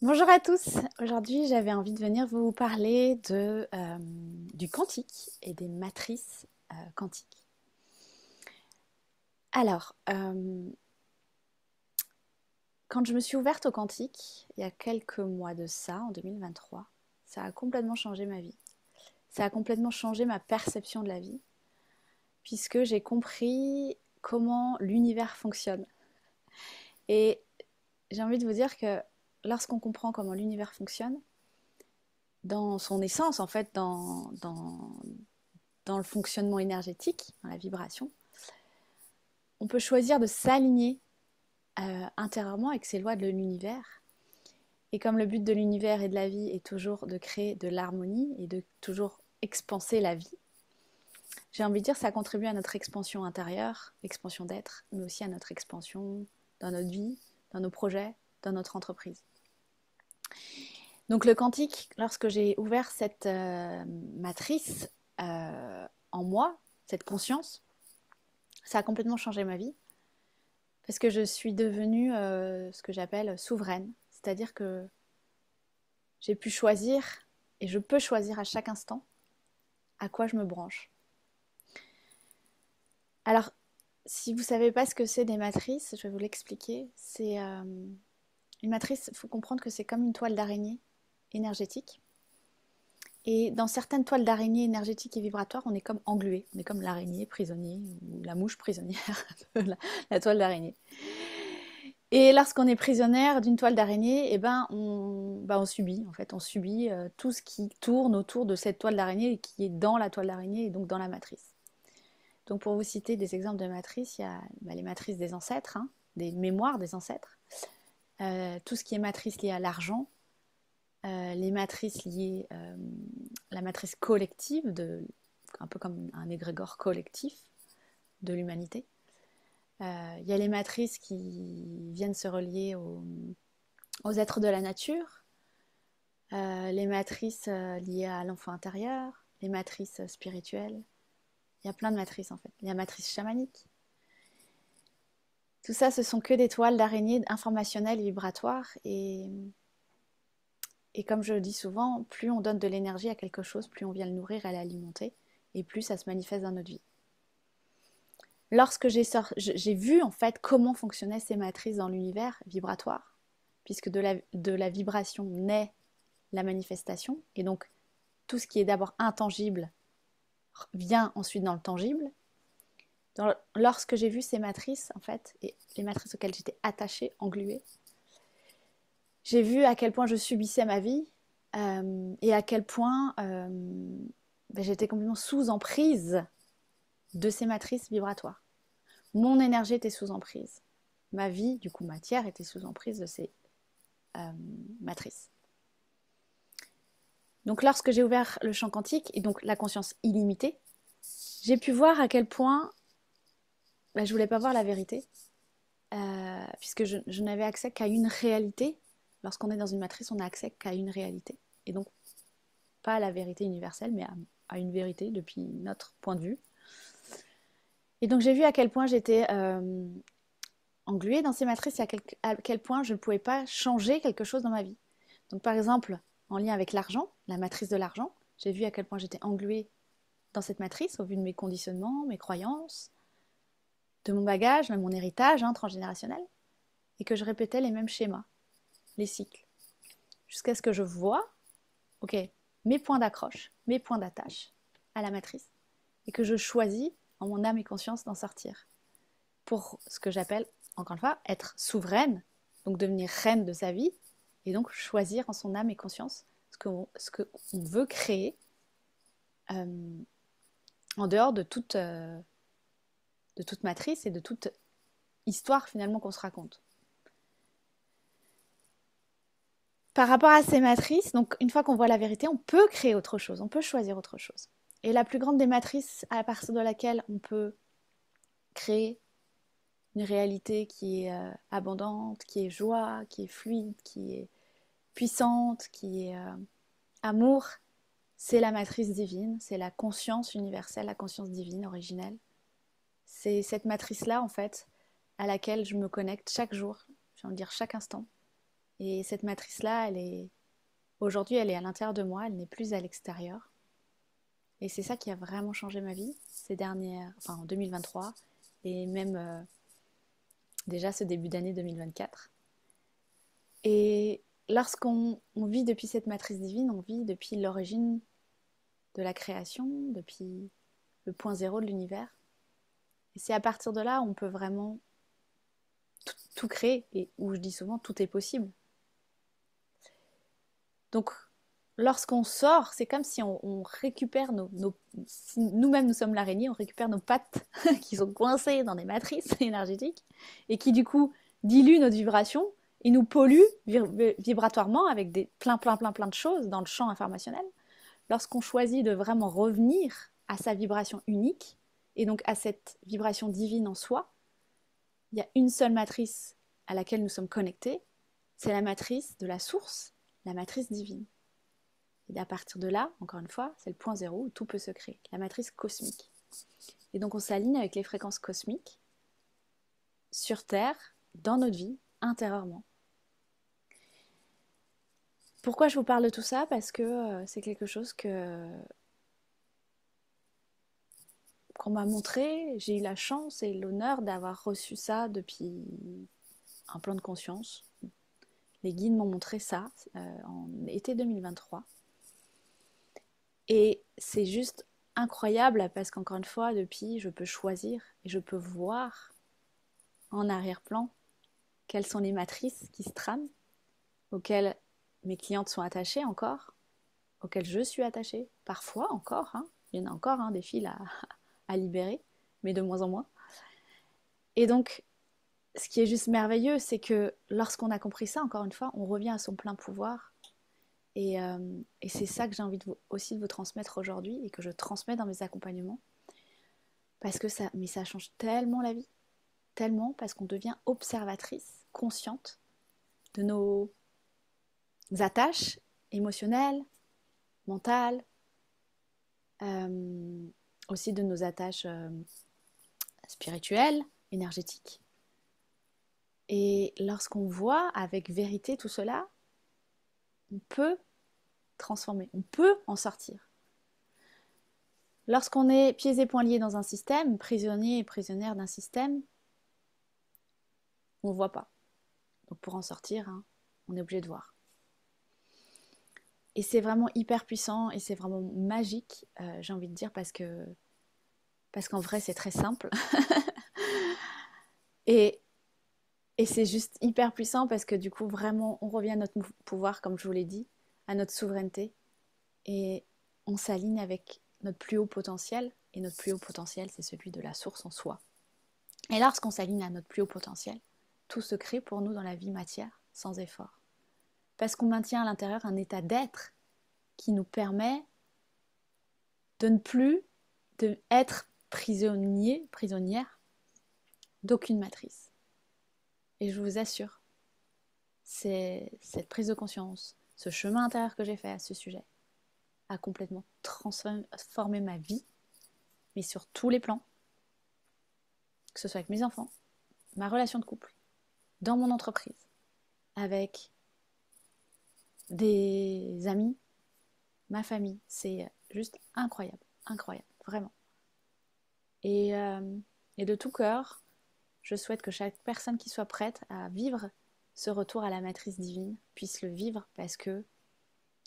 Bonjour à tous. Aujourd'hui, j'avais envie de venir vous parler du quantique et des matrices quantiques. Alors, quand je me suis ouverte au quantique, il y a quelques mois de ça, en 2023, ça a complètement changé ma vie. Ça a complètement changé ma perception de la vie, puisque j'ai compris comment l'univers fonctionne. Et j'ai envie de vous dire que lorsqu'on comprend comment l'univers fonctionne, dans son essence, en fait, dans le fonctionnement énergétique, dans la vibration, on peut choisir de s'aligner intérieurement avec ces lois de l'univers. Et comme le but de l'univers et de la vie est toujours de créer de l'harmonie et de toujours expanser la vie, j'ai envie de dire que ça contribue à notre expansion intérieure, expansion d'être, mais aussi à notre expansion dans notre vie, dans nos projets, dans notre entreprise. Donc le quantique, lorsque j'ai ouvert cette matrice en moi, cette conscience, ça a complètement changé ma vie parce que je suis devenue ce que j'appelle souveraine. C'est-à-dire que j'ai pu choisir et je peux choisir à chaque instant à quoi je me branche. Alors, si vous ne savez pas ce que c'est des matrices, je vais vous l'expliquer. C'est une matrice, il faut comprendre que c'est comme une toile d'araignée énergétique. Et dans certaines toiles d'araignée énergétiques et vibratoires, on est comme englué. On est comme l'araignée prisonnier ou la mouche prisonnière de la toile d'araignée. Et lorsqu'on est prisonnière d'une toile d'araignée, eh ben on subit, en fait, on subit tout ce qui tourne autour de cette toile d'araignée et qui est dans la toile d'araignée et donc dans la matrice. Donc pour vous citer des exemples de matrices, il y a les matrices des ancêtres, hein, des mémoires des ancêtres, tout ce qui est matrice liée à l'argent, les matrices liées, la matrice collective, un peu comme un égrégore collectif de l'humanité. Il y a les matrices qui viennent se relier aux êtres de la nature, les matrices liées à l'enfant intérieur, les matrices spirituelles. Il y a plein de matrices en fait. Il y a la matrice chamanique. Tout ça, ce sont que des toiles d'araignée informationnelles et vibratoires. Et comme je le dis souvent, plus on donne de l'énergie à quelque chose, plus on vient le nourrir et l'alimenter, et plus ça se manifeste dans notre vie. Lorsque j'ai vu en fait comment fonctionnaient ces matrices dans l'univers vibratoire, puisque de la vibration naît la manifestation, et donc tout ce qui est d'abord intangible vient ensuite dans le tangible. Lorsque j'ai vu ces matrices, en fait, et les matrices auxquelles j'étais attachée, engluée, j'ai vu à quel point je subissais ma vie et à quel point j'étais complètement sous emprise de ces matrices vibratoires. Mon énergie était sous emprise. Ma vie, du coup matière, était sous emprise de ces matrices. Donc lorsque j'ai ouvert le champ quantique et donc la conscience illimitée, j'ai pu voir à quel point je ne voulais pas voir la vérité, puisque je n'avais accès qu'à une réalité. Lorsqu'on est dans une matrice, on n'a accès qu'à une réalité. Et donc, pas à la vérité universelle, mais à une vérité depuis notre point de vue. Et donc, j'ai vu à quel point j'étais engluée dans ces matrices et à quel point je ne pouvais pas changer quelque chose dans ma vie. Donc, par exemple, en lien avec l'argent, la matrice de l'argent, j'ai vu à quel point j'étais engluée dans cette matrice au vu de mes conditionnements, mes croyances, de mon bagage, de mon héritage transgénérationnel, et que je répétais les mêmes schémas, les cycles, jusqu'à ce que je vois, ok, mes points d'accroche, mes points d'attache à la matrice, et que je choisis en mon âme et conscience d'en sortir, pour ce que j'appelle, encore une fois, être souveraine, donc devenir reine de sa vie, et donc choisir en son âme et conscience ce qu'on veut créer en dehors de toute matrice et de toute histoire finalement qu'on se raconte. Par rapport à ces matrices, donc une fois qu'on voit la vérité, on peut créer autre chose, on peut choisir autre chose. Et la plus grande des matrices à partir de laquelle on peut créer une réalité qui est abondante, qui est joie, qui est fluide, qui est puissante, qui est amour, c'est la matrice divine, c'est la conscience universelle, la conscience divine originelle. C'est cette matrice-là, en fait, à laquelle je me connecte chaque jour, j'ai envie de dire chaque instant, Et cette matrice-là, aujourd'hui, elle est à l'intérieur de moi, elle n'est plus à l'extérieur. Et c'est ça qui a vraiment changé ma vie en 2023, et même déjà ce début d'année 2024. Et lorsqu'on vit depuis cette matrice divine, on vit depuis l'origine de la création, depuis le point zéro de l'univers. Et c'est à partir de là où on peut vraiment tout créer, et où je dis souvent tout est possible. Donc lorsqu'on sort, c'est comme si on récupère si nous-mêmes nous sommes l'araignée, on récupère nos pattes qui sont coincées dans des matrices énergétiques et qui du coup diluent notre vibration et nous polluent vibratoirement avec plein de choses dans le champ informationnel. Lorsqu'on choisit de vraiment revenir à sa vibration unique et donc à cette vibration divine en soi, il y a une seule matrice à laquelle nous sommes connectés, c'est la matrice de la source, la matrice divine. Et à partir de là, encore une fois, c'est le point zéro où tout peut se créer, la matrice cosmique. Et donc on s'aligne avec les fréquences cosmiques sur Terre, dans notre vie, intérieurement. Pourquoi je vous parle de tout ça? Parce que c'est quelque chose qu'on m'a montré. J'ai eu la chance et l'honneur d'avoir reçu ça depuis un plan de conscience. Les guides m'ont montré ça en été 2023. Et c'est juste incroyable parce qu'encore une fois, depuis, je peux choisir et je peux voir en arrière-plan quelles sont les matrices qui se trament, auxquelles mes clientes sont attachées encore, auxquelles je suis attachée, parfois encore, hein. Il y en a encore des fils à libérer, mais de moins en moins. Et donc, ce qui est juste merveilleux, c'est que lorsqu'on a compris ça, encore une fois, on revient à son plein pouvoir. Et c'est ça que j'ai envie aussi de vous transmettre aujourd'hui et que je transmets dans mes accompagnements. Parce que ça change tellement la vie. Tellement parce qu'on devient observatrice, consciente de nos attaches émotionnelles, mentales, aussi de nos attaches spirituelles, énergétiques. Et lorsqu'on voit avec vérité tout cela, on peut transformer, on peut en sortir. Lorsqu'on est pieds et poings liés dans un système, prisonnier et prisonnière d'un système, on ne voit pas. Donc pour en sortir, on est obligé de voir. Et c'est vraiment hyper puissant et c'est vraiment magique, j'ai envie de dire, parce qu'en vrai, c'est très simple. et c'est juste hyper puissant parce que du coup, vraiment, on revient à notre pouvoir, comme je vous l'ai dit, à notre souveraineté. Et on s'aligne avec notre plus haut potentiel. Et notre plus haut potentiel, c'est celui de la source en soi. Et lorsqu'on s'aligne à notre plus haut potentiel, tout se crée pour nous dans la vie matière, sans effort. Parce qu'on maintient à l'intérieur un état d'être qui nous permet de ne plus être prisonnière d'aucune matrice. Et je vous assure, c'est cette prise de conscience, ce chemin intérieur que j'ai fait à ce sujet, a complètement transformé ma vie, mais sur tous les plans, que ce soit avec mes enfants, ma relation de couple, dans mon entreprise, avec des amis, ma famille. C'est juste incroyable, incroyable, vraiment. Et de tout cœur, je souhaite que chaque personne qui soit prête à vivre ce retour à la matrice divine puisse le vivre parce que,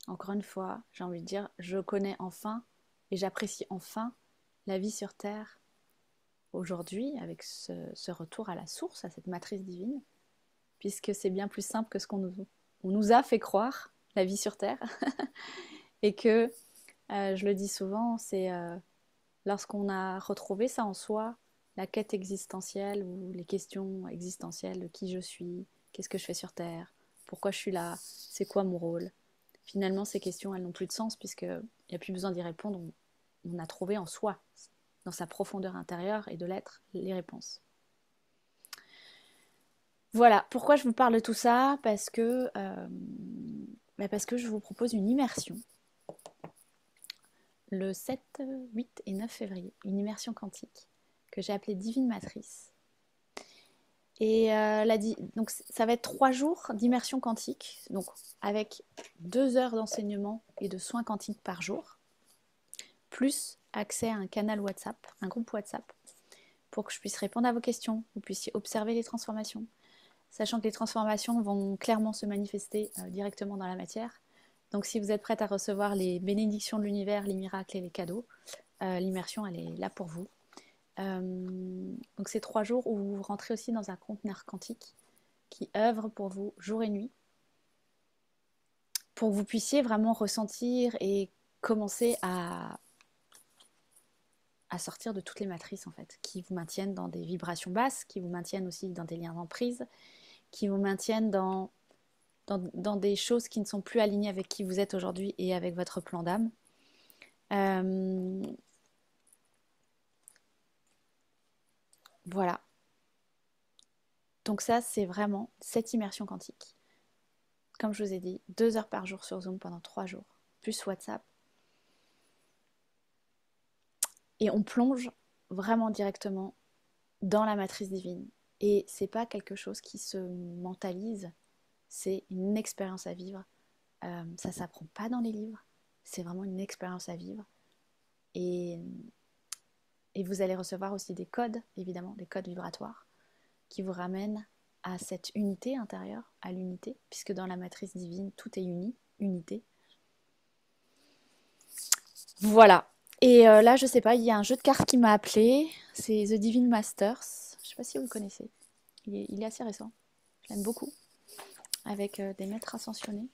encore une fois, j'ai envie de dire, je connais enfin et j'apprécie enfin la vie sur Terre aujourd'hui avec ce retour à la source, à cette matrice divine, puisque c'est bien plus simple que ce qu'on nous a fait croire, la vie sur Terre, et que, je le dis souvent, c'est lorsqu'on a retrouvé ça en soi, la quête existentielle ou les questions existentielles de qui je suis, qu'est-ce que je fais sur Terre, pourquoi je suis là, c'est quoi mon rôle. Finalement, ces questions, elles n'ont plus de sens puisqu'il n'y a plus besoin d'y répondre. On a trouvé en soi, dans sa profondeur intérieure et de l'être, les réponses. Voilà, pourquoi je vous parle de tout ça? Parce que je vous propose une immersion le 7, 8 et 9 février, une immersion quantique que j'ai appelée Divine Matrice. Et donc ça va être 3 jours d'immersion quantique, donc avec 2 heures d'enseignement et de soins quantiques par jour, plus accès à un canal WhatsApp, un groupe WhatsApp, pour que je puisse répondre à vos questions, vous puissiez observer les transformations, sachant que les transformations vont clairement se manifester directement dans la matière. Donc si vous êtes prête à recevoir les bénédictions de l'univers, les miracles et les cadeaux, l'immersion, elle est là pour vous. Donc c'est 3 jours où vous rentrez aussi dans un conteneur quantique qui œuvre pour vous jour et nuit, pour que vous puissiez vraiment ressentir et commencer à sortir de toutes les matrices en fait, qui vous maintiennent dans des vibrations basses, qui vous maintiennent aussi dans des liens d'emprise, qui vous maintiennent dans des choses qui ne sont plus alignées avec qui vous êtes aujourd'hui et avec votre plan d'âme. Voilà. Donc ça, c'est vraiment cette immersion quantique. Comme je vous ai dit, 2 heures par jour sur Zoom pendant 3 jours, plus WhatsApp. Et on plonge vraiment directement dans la matrice divine. Et c'est pas quelque chose qui se mentalise, c'est une expérience à vivre. Ça s'apprend pas dans les livres, c'est vraiment une expérience à vivre. Et vous allez recevoir aussi des codes, évidemment, des codes vibratoires, qui vous ramènent à cette unité intérieure, à l'unité, puisque dans la matrice divine, tout est uni, unité. Voilà. Et là, je sais pas, il y a un jeu de cartes qui m'a appelé, c'est The Divine Masters. Je sais pas si vous le connaissez. Il est assez récent. Je l'aime beaucoup. Avec des maîtres ascensionnés.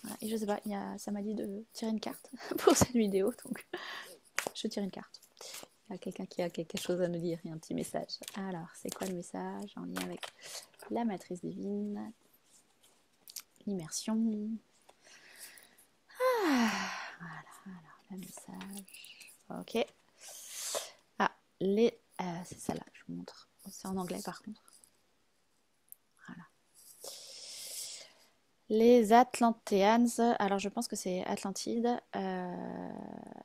Voilà. Et je sais pas, ça m'a dit de tirer une carte pour cette vidéo, donc je tire une carte. Il y a quelqu'un qui a quelque chose à nous dire, il y a un petit message. Alors, c'est quoi le message en lien avec la matrice divine, l'immersion. Voilà, le message. Ok. Ah, c'est ça là, je vous montre. C'est en anglais par contre. Voilà. Les Atlanteans, alors je pense que c'est Atlantide,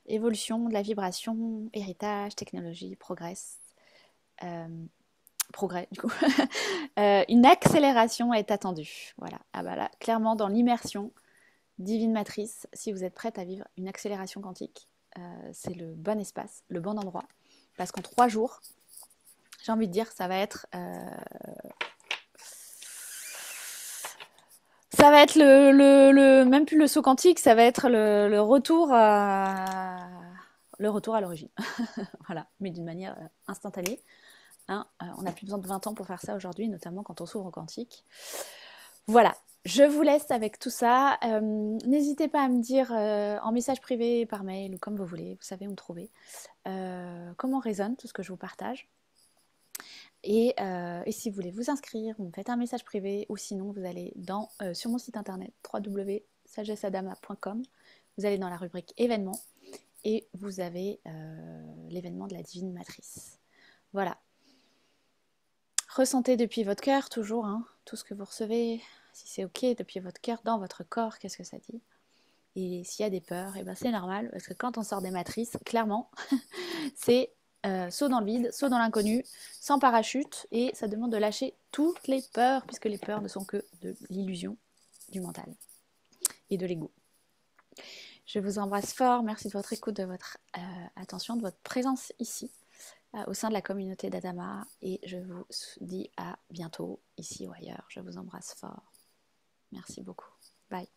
évolution de la vibration, héritage, technologie, progrès, du coup. Une accélération est attendue. Voilà, ah bah là, clairement dans l'immersion divine matrice, si vous êtes prête à vivre une accélération quantique, c'est le bon espace, le bon endroit, parce qu'en 3 jours, j'ai envie de dire, ça va être même plus le saut quantique, ça va être le retour à l'origine. Voilà, mais d'une manière instantanée. Hein, on n'a plus besoin de 20 ans pour faire ça aujourd'hui, notamment quand on s'ouvre au quantique. Voilà, je vous laisse avec tout ça. N'hésitez pas à me dire en message privé, par mail ou comme vous voulez, vous savez où me trouver, comment résonne tout ce que je vous partage. Et si vous voulez vous inscrire, vous me faites un message privé ou sinon vous allez sur mon site internet www.sagessadama.com, vous allez dans la rubrique événements et vous avez l'événement de la Divine Matrice. Voilà. Ressentez depuis votre cœur toujours tout ce que vous recevez, si c'est ok, depuis votre cœur, dans votre corps, qu'est-ce que ça dit. Et s'il y a des peurs, et ben c'est normal, parce que quand on sort des matrices, clairement, c'est saut dans le vide, saut dans l'inconnu, sans parachute, et ça demande de lâcher toutes les peurs, puisque les peurs ne sont que de l'illusion du mental et de l'ego. Je vous embrasse fort, merci de votre écoute, de votre attention, de votre présence ici, au sein de la communauté d'Adama, et je vous dis à bientôt, ici ou ailleurs. Je vous embrasse fort. Merci beaucoup. Bye.